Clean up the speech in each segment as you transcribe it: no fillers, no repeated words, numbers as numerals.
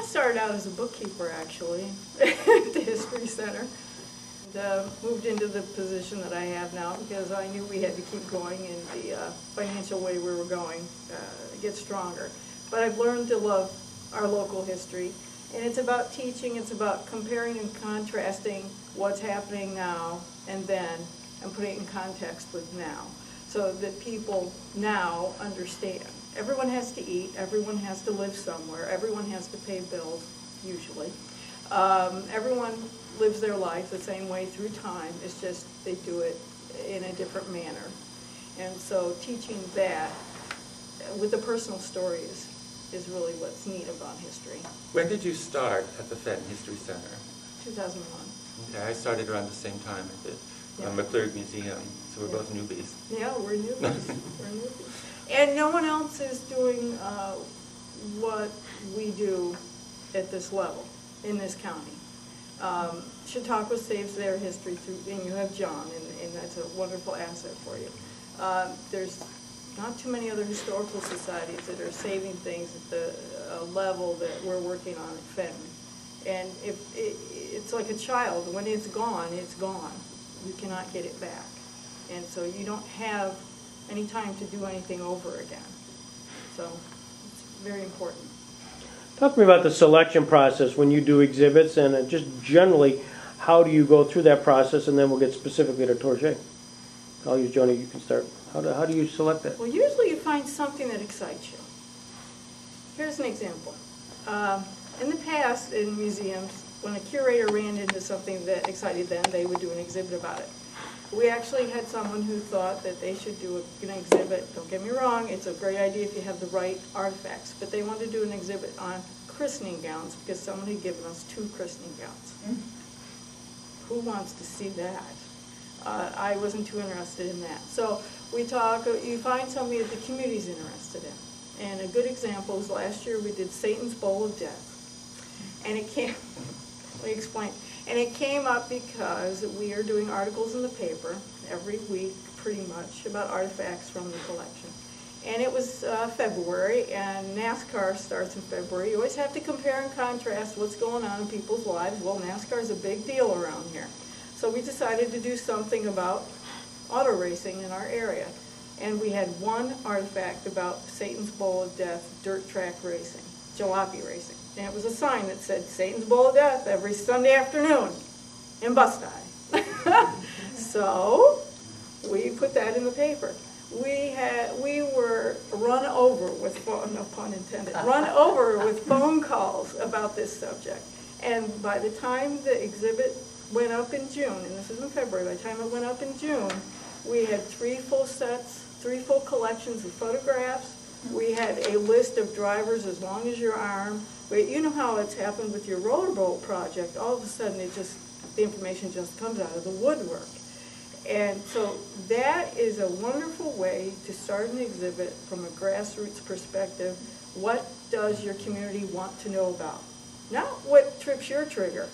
started out as a bookkeeper, actually, at the History Center. And, moved into the position that I have now because I knew we had to keep going in the financial way we were going, get stronger. But I've learned to love our local history. And it's about teaching, it's about comparing and contrasting what's happening now and then, and putting it in context with now, so that people now understand. Everyone has to eat, everyone has to live somewhere, everyone has to pay bills, usually. Everyone lives their life the same way through time, it's just they do it in a different manner. And so teaching that with the personal stories is really what's neat about history. When did you start at the Fenton History Center? 2001. Okay, I started around the same time at the McClurg Museum, so we're both newbies. Yeah, we're newbies. We're newbies. And no one else is doing what we do at this level in this county. Chautauqua saves their history through, and you have John, and that's a wonderful asset for you. There's not too many other historical societies that are saving things at the level that we're working on at Fenton. And it's like a child. When it's gone, it's gone. You cannot get it back. And so you don't have any time to do anything over again. So it's very important. Talk to me about the selection process when you do exhibits, and just generally, how do you go through that process, and then we'll get specifically to Torche. I'll use Joni, you can start. How do you select that? Well, usually you find something that excites you. Here's an example. In the past, in museums, when a curator ran into something that excited them, they would do an exhibit about it. We actually had someone who thought that they should do an exhibit. Don't get me wrong, it's a great idea if you have the right artifacts, but they wanted to do an exhibit on christening gowns because someone had given us 2 christening gowns. Who wants to see that? I wasn't too interested in that. So we talk, you find something that the community's interested in. And a good example is last year we did Satan's Bowl of Death. And it came, let me explain. And it came up because we are doing articles in the paper every week, pretty much, about artifacts from the collection. And it was February, and NASCAR starts in February. You always have to compare and contrast what's going on in people's lives. Well, NASCAR is a big deal around here. So we decided to do something about auto racing in our area. And we had one artifact about Satan's Bowl of Death, dirt track racing, jalopy racing. And it was a sign that said, Satan's Bowl of Death every Sunday afternoon in Bustye. So we put that in the paper. We were run over with, no pun intended, run over with phone calls about this subject. And by the time the exhibit went up in June, and this is in February, by the time it went up in June, we had 3 full sets, 3 full collections of photographs. We had a list of drivers as long as your arm. But you know how it's happened with your rollerboat project. All of a sudden, the information just comes out of the woodwork. And so that is a wonderful way to start an exhibit from a grassroots perspective. What does your community want to know about? Not what trips your trigger.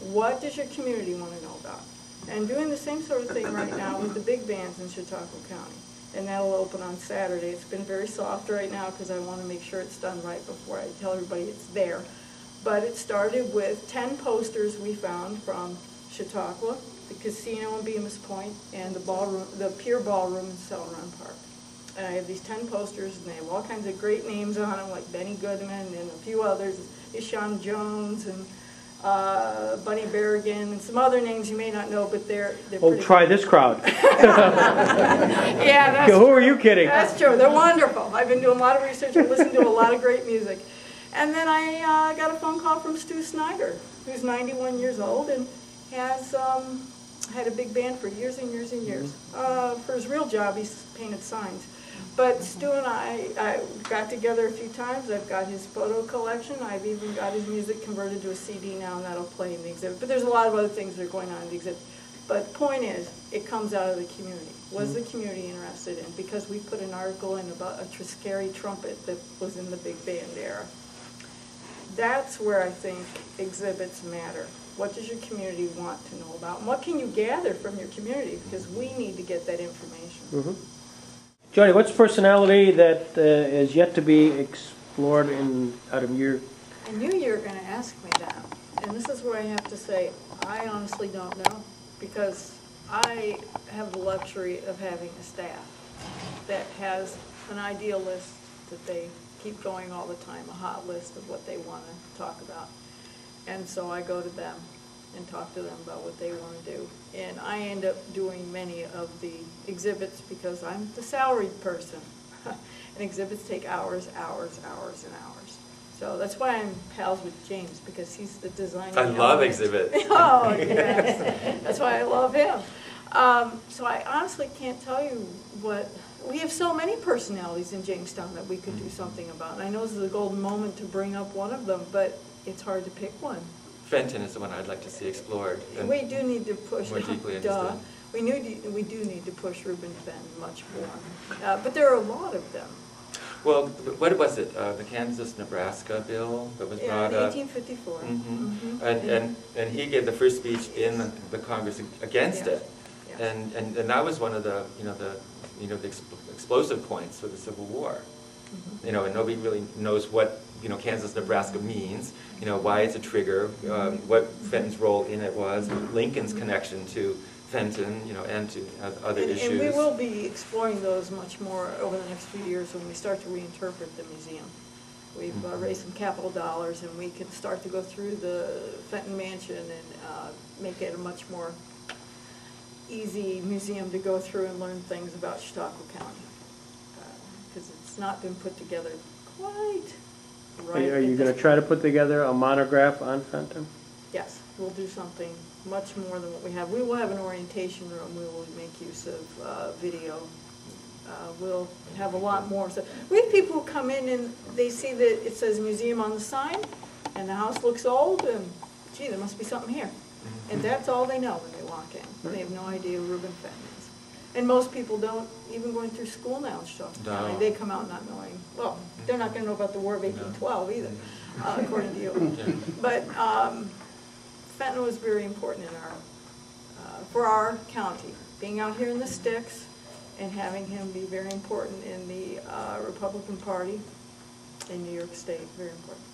What does your community want to know about? And doing the same sort of thing right now with the big bands in Chautauqua County. And that'll open on Saturday. It's been very soft right now because I want to make sure it's done right before I tell everybody it's there. But it started with 10 posters we found from Chautauqua, the casino in Bemis Point, and the ballroom, the Pier Ballroom in Cell Run Park. And I have these 10 posters, and they have all kinds of great names on them, like Benny Goodman and a few others, Ishan Jones and Bunny Berrigan, and some other names you may not know, but they're Oh, try this crowd. Yeah, that's who are you kidding? That's true. They're wonderful. I've been doing a lot of research and listened to a lot of great music. And then I got a phone call from Stu Snyder, who's 91 years old and has had a big band for years and years and years. For his real job, he's painted signs. But Stu and I got together a few times. I've got his photo collection. I've even got his music converted to a CD now, and that'll play in the exhibit. But there's a lot of other things that are going on in the exhibit. But the point is, it comes out of the community. Was the community interested in? Because we put an article in about a Triscari trumpet that was in the big band era. That's where I think exhibits matter. What does your community want to know about? And what can you gather from your community? Because we need to get that information. Joni, what's personality that is yet to be explored out of your I knew you were going to ask me that. And this is where I have to say, I honestly don't know, because I have the luxury of having a staff that has an idea list that they keep going all the time, a hot list of what they want to talk about. And so I go to them and talk to them about what they want to do. And I end up doing many of the exhibits because I'm the salaried person. And exhibits take hours, hours, hours, and hours. So that's why I'm pals with James, because he's the designer. I love exhibits. Oh, yes. That's why I love him. So I honestly can't tell you what, we have so many personalities in Jamestown that we could do something about. And I know this is a golden moment to bring up one of them, but it's hard to pick one. Fenton is the one I'd like to see explored. We do need to push, more deeply duh. understood. We do need to push Reuben Fenton much more. But there are a lot of them. Well, what was it? The Kansas-Nebraska bill that was brought up? 1854. Mm-hmm. Mm-hmm. And he gave the first speech in the Congress against it. Yes. And that was one of the explosive points for the Civil War. Mm-hmm. And nobody really knows what Kansas-Nebraska means. Why it's a trigger, what Fenton's role in it was, Lincoln's connection to Fenton, and to other issues. And we will be exploring those much more over the next few years when we start to reinterpret the museum. We've raised some capital dollars, and we can start to go through the Fenton Mansion and make it a much more easy museum to go through and learn things about Chautauqua County, because it's not been put together quite right. Are you going to try to put together a monograph on Fenton? Yes, we'll do something much more than what we have. We will have an orientation room. We will make use of video. We'll have a lot more. So we have people who come in and they see that it says museum on the sign, and the house looks old, and gee, there must be something here. And that's all they know when they walk in. They have no idea who Reuben Fenton is. And most people don't, even going through school now in Chautauqua County, they come out not knowing, well, they're not going to know about the War of 1812 either, according to you. But Fenton was very important in for our county, being out here in the sticks and having him be very important in the Republican Party in New York State, very important.